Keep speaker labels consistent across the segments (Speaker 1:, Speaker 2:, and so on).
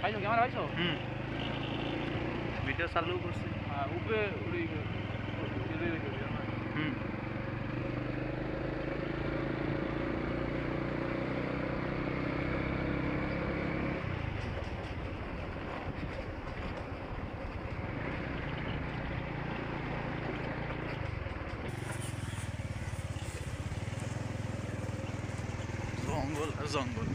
Speaker 1: ভাইছো camera ভাইছো?
Speaker 2: Video চালু করছি।
Speaker 1: হ্যাঁ উপরে
Speaker 2: জঙ্গল আর জঙ্গল।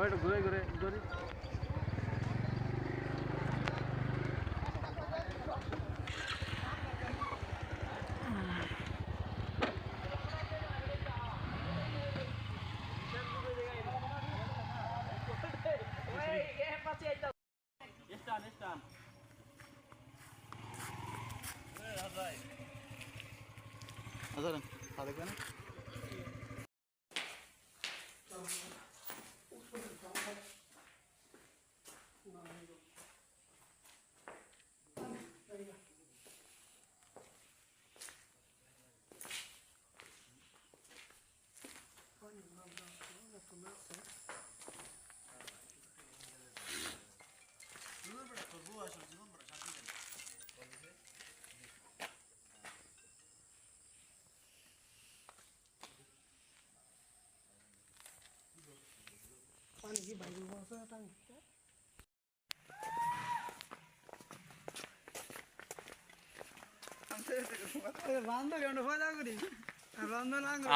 Speaker 1: একটু ঘুরে ঘুরে ধরি।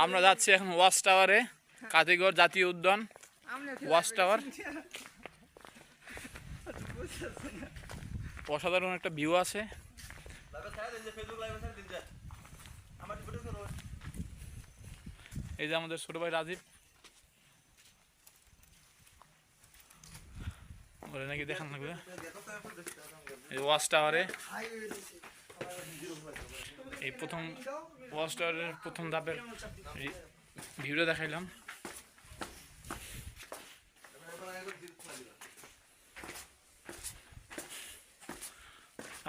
Speaker 2: আমরা যাচ্ছি এখন ওয়াচ টাওয়ারে, কাতিগড় জাতীয় উদ্যান ওয়াচ টাওয়ার। অসাধারণ একটা ভিউ আছে। এই যে আমাদের ছোট ভাই রাজীব, বলে নাকি দেখান লাগবে এই ওয়াচ টাওয়ারে। এই প্রথম ওয়াচ টাওয়ারের প্রথম ধাপের ভিউটা দেখাইলাম।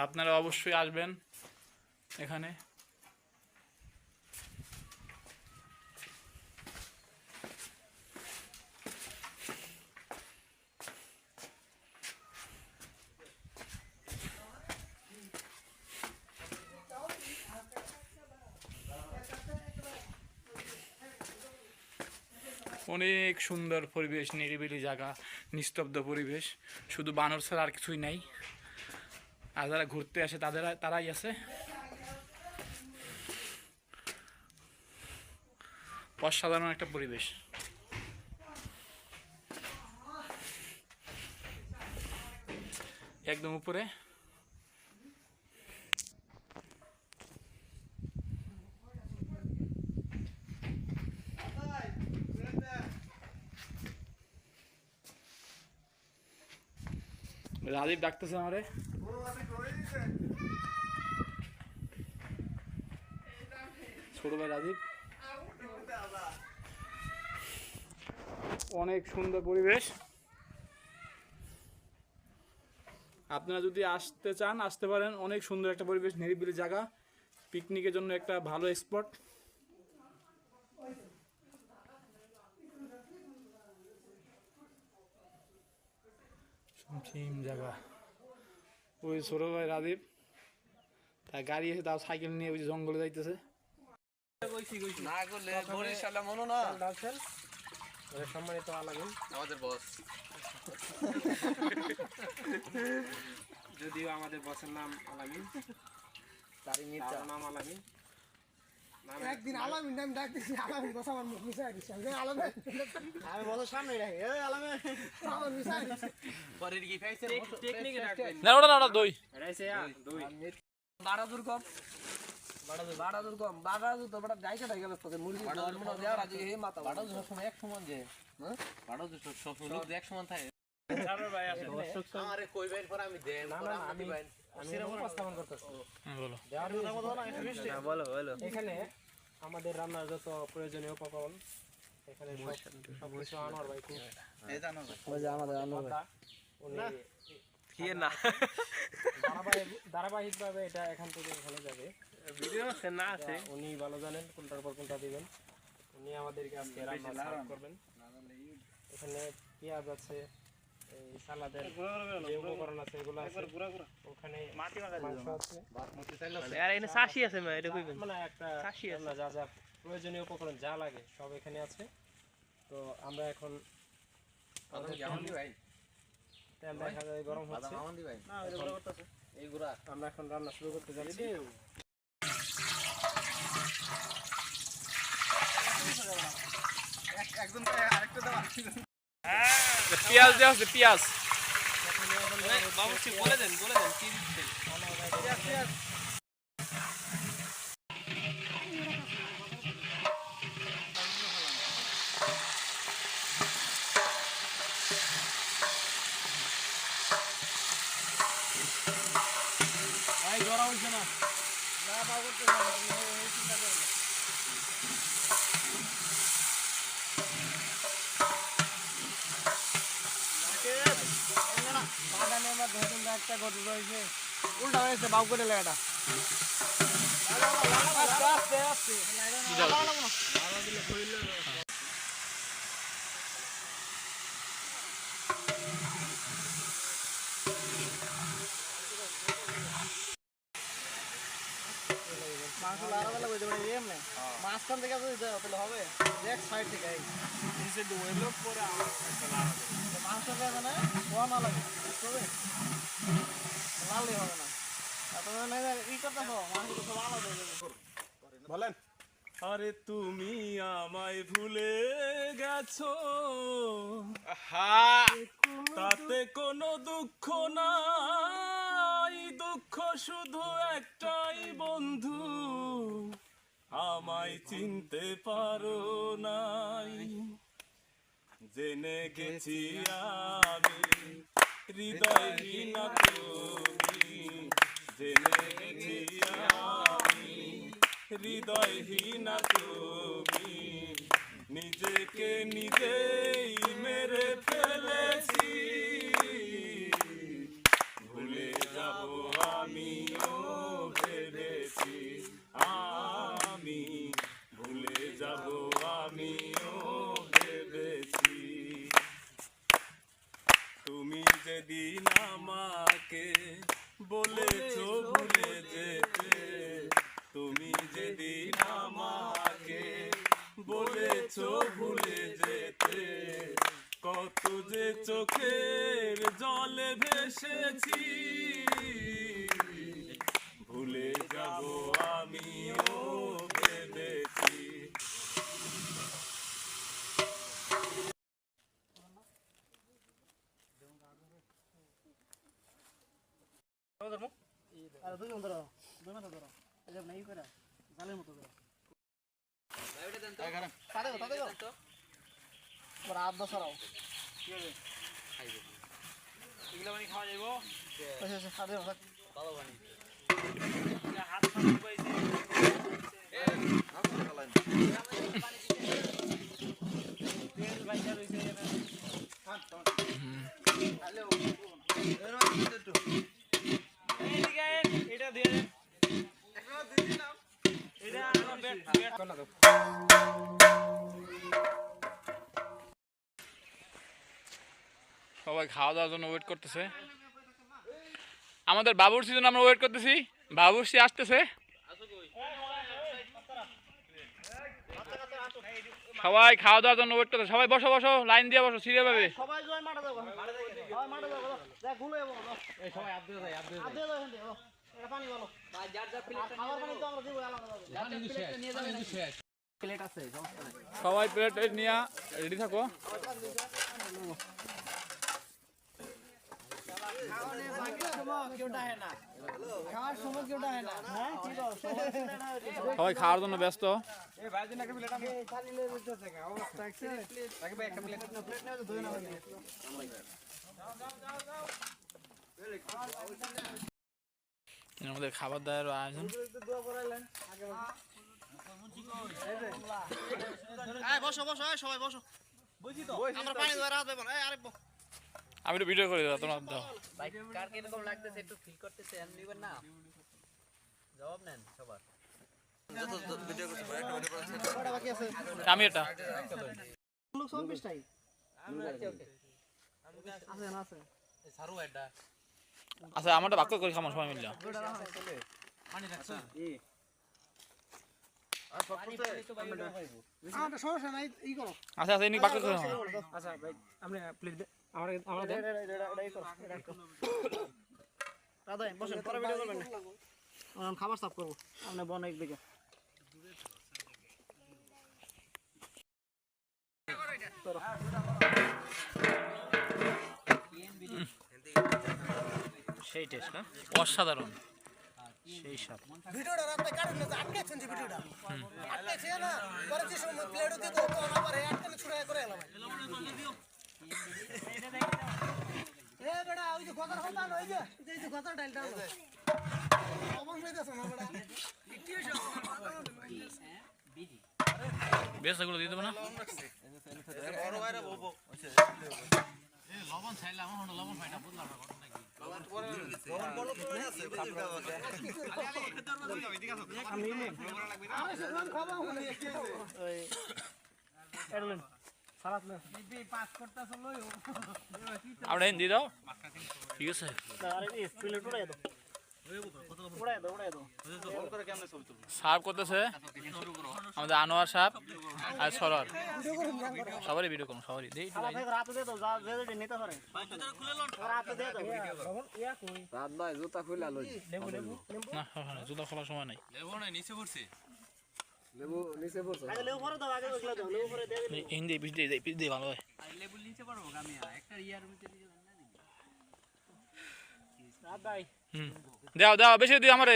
Speaker 2: আপনারা অবশ্যই আসবেন এখানে। অনেক সুন্দর পরিবেশ, নিরিবিলি জায়গা, নিস্তব্ধ পরিবেশ, শুধু বানর ছাড়া আর কিছুই নাই। আর যারা ঘুরতে আসে তারাই আছে। অসাধারণ একটা পরিবেশ। একদম উপরে রাজীব ডাকতেছে আমারে। ছোট ভাই রাজীব। অনেক সুন্দর পরিবেশ। আপনারা যদি আসতে চান আসতে পারেন। অনেক সুন্দর একটা পরিবেশ, নিরিবিলি জায়গা, পিকনিকের জন্য একটা ভালো স্পট। জায়গা। ওই ছোট ভাই রাজীব, তার গাড়ি এসে তাও সাইকেল নিয়ে ওই জঙ্গলে যাইতেছে।
Speaker 1: সম্মানিত আলামিন,
Speaker 2: আমাদের বস,
Speaker 1: যদিও আমাদের বসের নাম আলামিন, তার নাম আলামিন।
Speaker 3: একদিন আলামিন নাম ডাক দিছি, আলামিন বস আমার মুখ মিশাই দিছে। আলামিন
Speaker 1: আমি বলো সামনে রাখি এই আলামে
Speaker 3: আমার মিশাই দিছে।
Speaker 1: পরে কি খাইছে টেকনিকে রাখবেন
Speaker 2: না ওটা দুই
Speaker 1: এটাইছে দুই
Speaker 3: বাড়াদুর কম বাড়াদুর তো বড় ডাইকা ডাইকা ব্যস্ত মুরগি মনে দেওয়ার আগে হে মাথা
Speaker 1: বাড়াও সব সময় এক সমান যে হ্যাঁ বাড়াও সব সময় লোক এক সমান থাকে
Speaker 2: চারবার ভাই আছে
Speaker 1: আমারে কই বাইর পর আমি দেন
Speaker 3: না, না, আমি উপস্থাপন করতেছি।
Speaker 2: বলো
Speaker 1: বলো বলো
Speaker 3: এখানে আমাদের রান্নার যত প্রয়োজনীয় উপকরণ এখানে সবকিছু আনোয়ার ভাই খুব
Speaker 1: এই জানো
Speaker 3: ওই যে আমাদের আনোয়ার ভাই উনি
Speaker 1: কি না
Speaker 3: ধারাবাহিকভাবে এটা এখান থেকে এখানে যাবে।
Speaker 1: ভিডিও আছে না আছে
Speaker 3: উনি ভালো জানেন কোনটার পর কোনটা দিবেন। উনি আমাদেরকে আজকে রান্না সার্ভ করবেন। এখানে পেঁয়াজ আছে, এই সালাদের যে উপকরণ আছে এগুলো আছে, ওখানে মাংস আছে,
Speaker 1: আর এখানে সাশি আছে মা এটা কইবেন
Speaker 3: মানে একটা রান্না যা যা প্রয়োজনীয় উপকরণ যা লাগে সব এখানে আছে। তো আমরা এখন তেল দেখা যায় গরম হচ্ছে, আমরা এখন রান্না শুরু করতে যাচ্ছি।
Speaker 2: পেঁয়াজ দেওয়া আছে পেঁয়াজ
Speaker 1: বাবুজি বলে দেন কি দিচ্ছেন
Speaker 3: ভাই গরম হচ্ছে না না পাবো তো না এই চিন্তা করো না। বাগানে আমার ধরুন একটা গরু রয়েছে উল্টা হয়েছে বাউ করে লাগাটা আস্তে আস্তে আস্তে মাংস লাগাবে লাগবে যেমন এমনি মাঝখান থেকে যদি তাহলে হবে এক সাইড থেকে নিচে ডুবে লোক পরে মাংস যাবে না ধোয়া না লাগে তবে লালই হবে না তুমি ই করতেছো মাংস তো সব আলাদা হয়ে যাবে বলেন।
Speaker 4: আরে তুমি আমায় ভুলে গেছো তাতে কোনো দুঃখ নাই, দুঃখ শুধু একটাই বন্ধু, আমায় চিনতে পারো নাই। জেনে গেছি আমি হৃদয়হীনা তুমি, জেনে গেছি আমি হৃদয়হীনা তুমি, নিজেকে নিজেই মেরে ফেলেছি, ভুলে যাব আমিও ভেবেছি, আমি ভুলে যাব আমিও ভেবেছি। তুমি যেদিন আমাকে বলেছো ভুলে যেতে, তুমি যেদিন আমাকে বলেছো ভুলে যেতে, কত যে চোখের জলে ভেসেছি, ভুলে যাব আমিও ভেবেছি।
Speaker 3: আর দুজন ধরো দুজন ধরো এই যে নাই করে জালের মতো করে তাতে গো বড় আধ দশরাও
Speaker 1: খাইবে
Speaker 2: এগুলো মানে খাওয়া যাইবো
Speaker 3: আচ্ছা আচ্ছা সাদে
Speaker 1: ভালো বানি
Speaker 2: হাত সামনে পাইছে
Speaker 1: আমি চালাই
Speaker 2: তেল বাইজা রইছে
Speaker 1: হ্যালো এর মধ্যে একটু
Speaker 2: এইদিকে এটা দিয়ে দেন
Speaker 1: একটা দিদি নাও
Speaker 2: এটা আমার ব্যাট
Speaker 3: কোনা দাও
Speaker 2: সবাই খাওয়া দাওয়ার জন্য ওয়েট করতেছে। আমাদের বাবুর্চির জন্য আমরা ওয়েট করতেছি, বাবুর্চি আসতেছে। সবাই খাওয়া দাওয়ার জন্য ওয়েট করতেছে। সবাই বসো বসো, লাইন দিয়ে বসো, সিরিয়াল ভাবে।
Speaker 3: সবাই জয় মাঠে যাবো সবাই মাঠে যাবো দেখ ভুলে যাবো
Speaker 1: এই সবাই আপ দিয়ে যায়
Speaker 3: আদে যাও এখান থেকে এটা পানি বলো ভাই যার যার প্লেট খাবার পানি তো আমরা দিব আলাদা আলাদা যার যার প্লেট নিয়ে যাবেন প্লেট আছে সমস্যা নাই
Speaker 2: সবাই প্লেট নিয়ে রেডি থাকো। সবাই খাওয়ার জন্য ব্যস্ত। আমাদের খাবার দাবার আয়োজন।
Speaker 3: বসো বসো সবাই বসো আমরা পানি ধরে হাত দেবো আরে
Speaker 2: আমি তো ভিডিও করে দেবো, তোমরা দাও।
Speaker 1: ভাই কার কিরকম লাগতেছে একটু ফিল করতেছে এমনি নিবেন না, জবাব নেন সবার।
Speaker 3: বাকি আছে
Speaker 2: আমি এটা
Speaker 3: লোক সব পিছটাই আছে না আছে
Speaker 1: সারু এটা
Speaker 2: আচ্ছা, আমারটা বাক্য করে খামো সবাই মিলে।
Speaker 1: পানি রাখছো
Speaker 3: আমাদের সমস্যা নাই ই করো
Speaker 2: আচ্ছা আচ্ছা, এনে বাক্য করে খামো।
Speaker 3: আচ্ছা ভাই আপনি প্লেট আমরা আমরা দেন এটাই করো দাদা বসেন পরে ভিডিও করবেন না আমরা খাবার সাফ করব আপনি বন একদিকে
Speaker 1: সেই টেস্ট না
Speaker 2: অসাধারণ।
Speaker 1: সেই স্বাদ।
Speaker 3: ভিডিওটা রাতে কাটুন না আটকেছেন যে ভিডিওটা আটকেছে না পরে যে সময় প্লেট দিয়ে তো আবার আটকে ছুড়ে করে এলাম এ বেটা ওই যে কথা কথা ওই যে এই যে কথা ডালটা অবশ্যই দেছ না বেটা
Speaker 2: বেশ, এগুলো দিয়ে দেবো না?
Speaker 4: বড় ভাইরা বলবো
Speaker 1: লবণ চাইলাম লবণ পাই না বুঝলাম না ঘটনা কি।
Speaker 2: আমরা দিয়ে দাও, ঠিক আছে। সার্ভ করতেছে আমাদের আনোয়ার সাহেব আর সরোয়ার। সবারই ভিডিও করুন, সবারই দেই একটু ভাই। না হ্যাঁ, জুতা খোলার সময় নাই। হিন্দি পিস দিয়ে ভালো হয়।
Speaker 1: লেবু নিতে পারবো আমি একটা ইয়ার মধ্যে দিয়ে দেন না
Speaker 2: হুম, দাও দাও, বেশি দিও আমারে।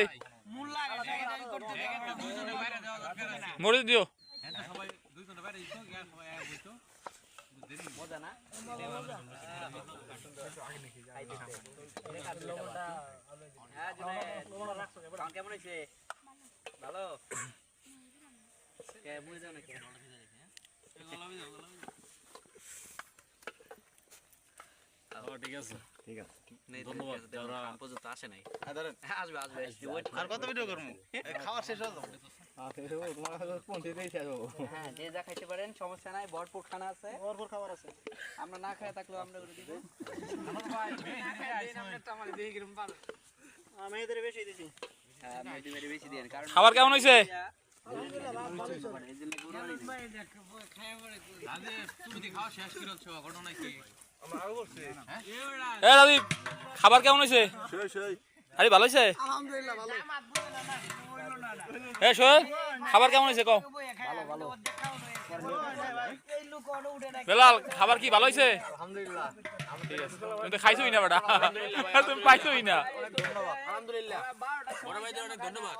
Speaker 1: মূল লাগে এটা করতে একটা দুইজনের বাইরে দেওয়া দরকার আছে
Speaker 2: মরে দিও।
Speaker 1: এটা সবাই দুইজনের বাইরে দিতো গ্যাস সবাই এক হইতো মজা না কেমন হয়েছে ভালো মুড়ে যাও নাকি
Speaker 4: ঠিক আছে
Speaker 1: ধন্যবাদ পর্যন্ত আসে নাই আসবে আসবে
Speaker 4: আর কত ভিডিও করবো খাওয়া শেষ হলো
Speaker 1: হ্যাঁ যে যা খাইতে পারেন সমস্যা নাই ভরপুর খানা আছে
Speaker 3: ভরপুর খাবার আছে
Speaker 1: আমরা না খাই থাকলেও আমরা করে দিব
Speaker 3: মেয়েদের বেশি দিছি
Speaker 1: হ্যাঁ মেডি মেডি বেশি দেন কারণ
Speaker 2: খাবার কেমন হয়েছে? এ রাজীব, খাবার কেমন হয়েছে? আরে ভালো হয়েছে?
Speaker 3: আলহামদুলিল্লাহ ভালো
Speaker 2: এ সোহেল, খাবার কেমন হয়েছে কও? বেলাল, খাবার কি ভালো হয়েছে?
Speaker 3: আলহামদুলিল্লাহ
Speaker 2: ঠিক আছে, তুমি তো খাইছোই না বেটা, তুমি পাইছোই না।
Speaker 3: আলহামদুলিল্লাহ
Speaker 1: বড় ভাইদের অনেক ধন্যবাদ